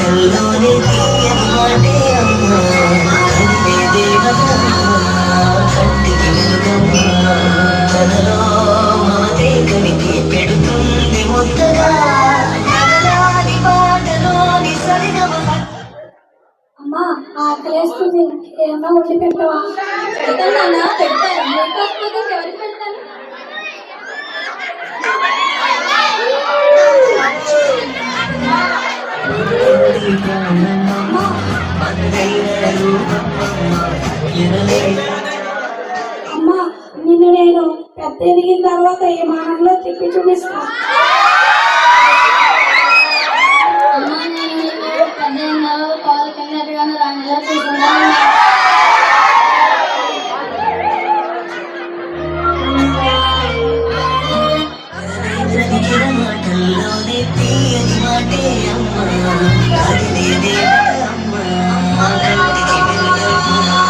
మాటల్లోనే తీయని మాటే అమ్మా కదిలే దేవతమ్మా కంటికి వెలుగమ్మా కథలో మమతే కవితే పెడుతుంది ముద్దగా నగరాని పాటలోని సరిగమ. అమ్మా ఆకలేస్తుంది, ఏమన్నా వండి పెట్టవా? పెడతాను, ఎవరికి పెడతాను? అమ్మా నిన్ను నేను పెద్ద ఎదిగిన తర్వాత ఏ మానంలో తిప్పి చూపిస్తా. అమ్మా నేను పెద్ద పాలు కిందగానే రానిలా చూసుకుంటా. మాటల్లోనే తీయని మాటే అమ్మా కదిలే దేవతమ్మా కంటికి వెలుగమ్మా.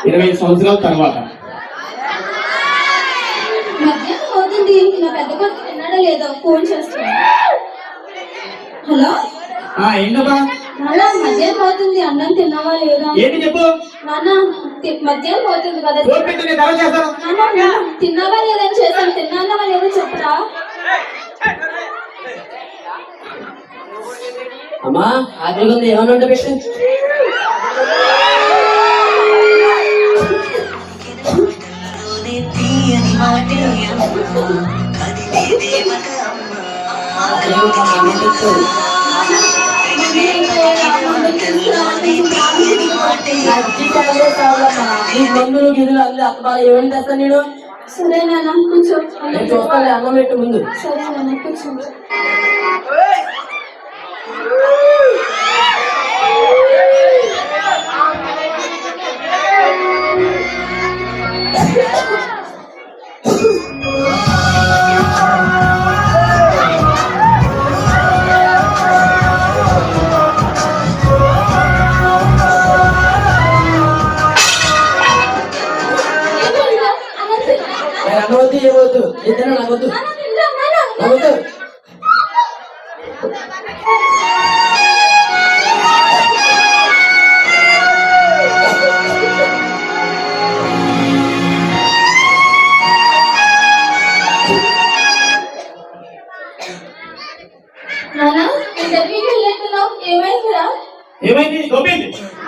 20 సంవత్సరాల తర్వాత మధ్యాహ్నం అవుతుంది, నా పెద్ద కొడుకు తిన్నాడో లేదో ఫోన్ చేస్తాను. హలో ఏంటబ్బా? నాన్న మధ్యాహ్నం అవుతుంది, అన్నం తిన్నావా లేదా? ఏంటి చెప్పు. నాన్న మధ్యాహ్నం అవుతుంది కదా, చేస్తాను. తిన్నావా లేదని చేశాను. తిన్నావా లేదో చెప్పరా? అమ్మా ఆకలిగా ఉంది, ఏమన్నా ఉంటే పెట్టు. తీయని మాటే అమ్మా కదిలే దేవతమ్మా మందులు గిదులు అల్లి అక్కబాలు ఏమని తెస్తాను నేను. సరే నాన్న కూర్చో. నేను చూస్తాను, అన్నం పెట్టు ముందు. సరే నాన్న కూర్చో. అనవద్దు ఏమవద్దు, ఇద్దరు నాకొద్దు నాకొద్దు. నాన్న ఇంటర్వ్యూకి వెళ్ళేస్తున్నావు, ఏమైందిరా? ఏమైంది?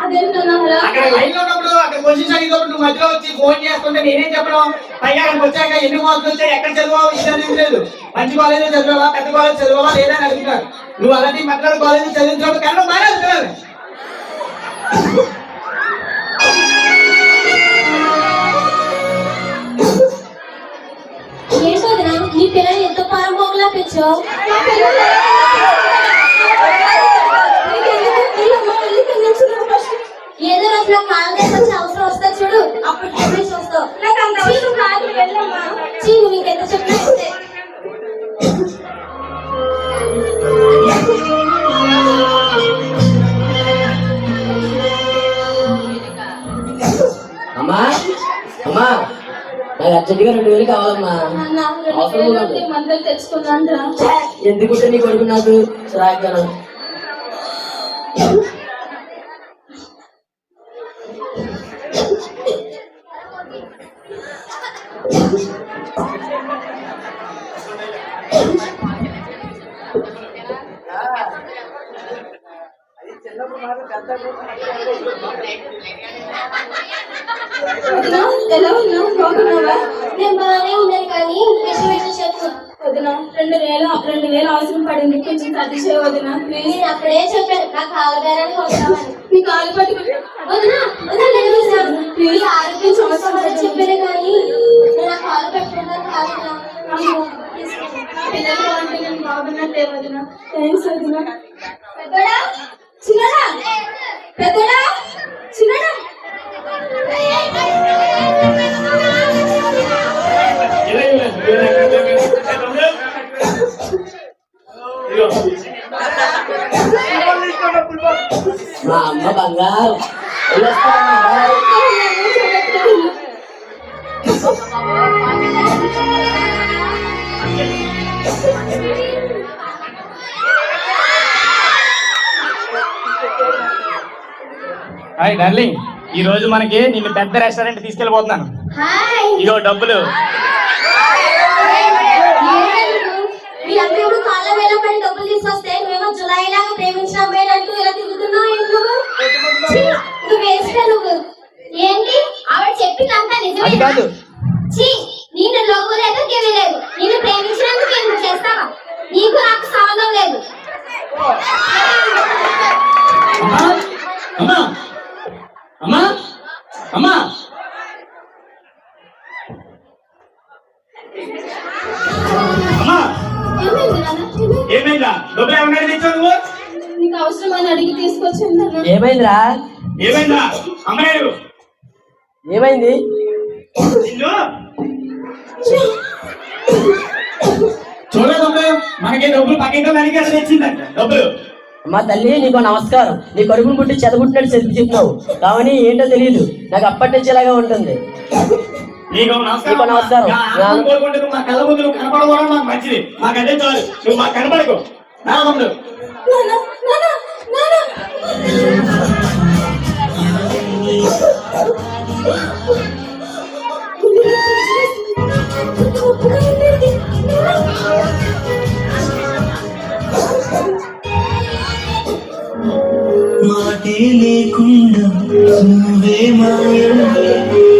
అదేంటన్నా అక్కడ లైన్ లో ఉన్నప్పుడు అక్కడ క్వశ్చన్స్ అడిగినప్పుడు నువ్వు మధ్యలో వచ్చి ఫోన్ చేస్తుంటే నేనేం చెప్పడం? పైగా అక్కడికి వచ్చాక ఎన్ని మార్కులు వచ్చాయి, ఎక్కడ చదివావు, ఇది లేదు. మంచి కాలేజ్ చదివావా, పెద్ద కాలేజ్ చదివావా లేదా అని అడుగుతారు. నువ్వు అలాంటి మద్రాసు కాలేజ్ చదివించినప్పుడు కన్నా బాగా చదువుతున్నారు. ఏంటోదినా నీ పిల్లలు ఎంతో పారంభంలా పెంచావు. ఏదో రోజులో కాళ్ళ వచ్చే అవసరం వస్తా చూడు, అప్పుడు చెప్పి చూస్తావు. నువ్వు ఇంకెంత చెప్పినా అమ్మా అమ్మా నాకు అర్జెంటుగా 2000 కావాలమ్మా. మందులు తెచ్చుకున్నాను. ఎందుకుంటే నీ కొడుకు నాకు చిరాగ్గాను. ఎలా ఉన్నావు? బాగున్నావా? నేను బాగానే ఉన్నాను కానీ విషయం చెప్పు. వదిన 2000 అవసరం పడింది, కొంచెం సర్ది చేయ వదిన. నేను అప్పుడే చెప్పాను నా కాళ్ళ బేరానికి వస్తామని. మీ కాలు పట్టుకుని ప్లీజ్ ఆరోగ్యం సమస్య చెప్పాను కానీ నా కాలు పెట్టుకున్నాను కాదు. పిల్లలు అంటే నేను బాగున్నట్టే వదిన. థ్యాంక్స్ వదిన. పెద్దడా చిన్నడా పెద్దడా చిన్నడా మా అమ్మ బంగారు. హాయ్ డార్లింగ్, ఈ రోజు మనకి నిన్ను పెద్ద రెస్టారెంట్ తీసుకెళ్ళిపోతున్నాను. హాయ్ ఇగో డబ్బులు. మీరందరూ కాళ్ళ వేల పడి డబ్బులు తీసుకొస్తే మేము జులై లాగా ప్రేమించిన అమ్మాయిలంటూ ఇలా తిరుగుతున్నావు ఎందుకు? నువ్వు వేస్తా నువ్వు. ఏంటి ఆవిడ చెప్పిందంతా అది నిజమే? కాదు. ఛీ, నేను లోపు లేదు గివి లేదు. నేను ప్రేమించినందుకు ఏం చేస్తావా? నీకు నాకు సంబంధం లేదు. అమ్మా అమ్మా అమ్మా అమ్మా అమ్మా ఏమైంది నాన్న? ఏమైందా? డబ్బులు ఏమన్నా తెచ్చావు నువ్వు? నీకు అవసరమని అడిగి తీసుకొచ్చాను నాన్న. ఏమైందిరా? ఏమైందా? అమ్మాయి ఏమైంది? నిన్ను చూడలేదు అమ్మాయి, మనకి డబ్బులు పక్కింటో దానికి అసలు తెచ్చిందంట డబ్బులు. అమ్మా తల్లి, నీకు నమస్కారం. నీ కడుపును పుట్టి చెదబుట్టినట్టు చెప్పి చెప్తున్నావు కానీ ఏంటో తెలియదు. నాకు అప్పటి నుంచి ఇలాగే ఉంటుంది. నీకు నీకు నమస్కారం. కోరుకుంటే నువ్వు మా కళ్ళ ముందు నువ్వు కనపడకపోవడం మాకు మంచిది. మాకు అదే చాలు, నువ్వు మాకు కనపడకు. నా తమ్ముడు నాన్న, నాన్న, నాన్న. మాటే లేకుండా నువ్వే మాయండి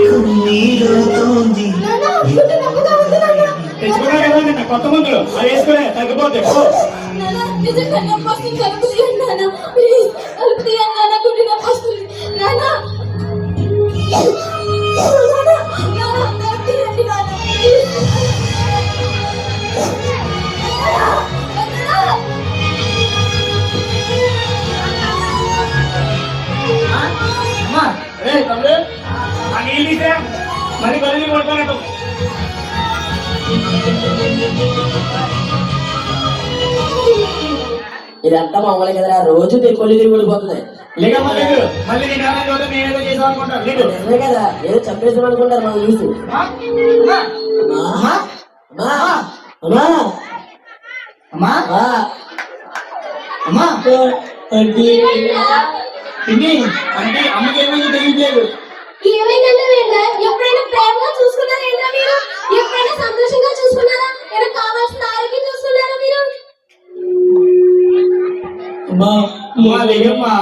కన్నీరవుతోంది. తెచ్చుకున్నావు కదా నిన్న కొత్త మందులు, అది వేసుకునే తగ్గిపోతే పో. నాన్న, నిజంగా నొప్పి వస్తుంది. కలుపు తీయండి నాన్న. ప్లీజ్ కలుపు తీయండి నాన్న. గుండె నొప్పి వస్తుంది. నాన్న, నాన్న, నాన్న, కలుపు తీయండి నాన్న. ప్లీజ్. అమ్మా ఏ తమ్ముడు, ఆ నీళ్ళు తీసే మరి బదిలీ కొడుతున్నట్టు. ఇదంతా మామూలు కదరా, రోజు కొల్లి తిరిగి ఊడిపోతుంది. లేకమ్మా లేదు, మళ్ళీ నేను ఏమైనా చూస్తే నేనేదో చేసాం అనుకుంటాను. లేదు నిజమే కదా, ఏదో చంపేసాం అనుకుంటారు మనం చూసి. అమ్మా అమ్మా అమ్మా అమ్మా అమ్మా అమ్మా అమ్మా అంటే పిన్ని అంటే అమ్మకి ఏమైందో తెలియట్లేదు. ఏమైందంటే ఏంటా? ఎప్పుడైనా ప్రేమగా చూసుకున్నారా ఏంటా మీరు? ఎప్పుడైనా సంతోషంగా చూసుకున్నారా? ఏమైనా కావాల్సిన ఆరోగ్యం చూసుకున్నారా మీరు? అమ్మా అమ్మా లేదమ్మా.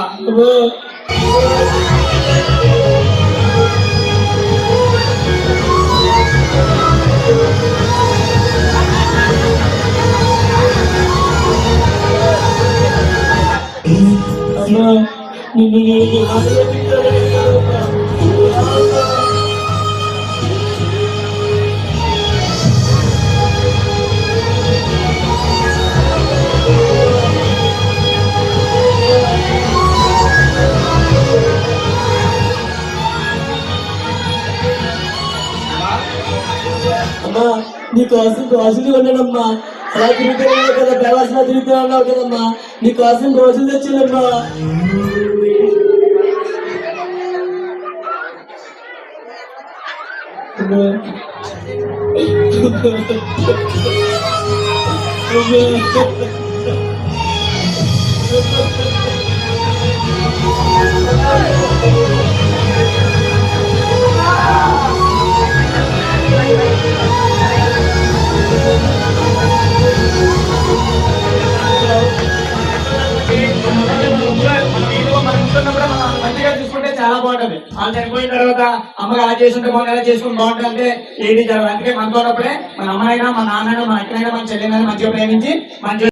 అమ్మా నీ కోసం రోజులు ఉన్నానమ్మా. అలా తిరుగుతూ ఉన్నావు కదా, ప్రవాసంలో తిరుగుతూ ఉన్నావు కదమ్మా. నీ కోసం రోజులు తెచ్చిందమ్మా. మంచిగా చూసుకుంటే చాలా బాగుంటది. వాళ్ళు చనిపోయిన తర్వాత అమ్మగా అలా చేసుకుంటే బాగుంటుంది, అలా చేసుకుంటే బాగుంటుంది అంటే ఏది జరగదు. అందుకే మనతో ఉన్నప్పుడే మన అమ్మనైనా మన నాన్నైనా మన అక్కనైనా మన చెల్లెనైనా మంచిగా ప్రేమించి మంచిగా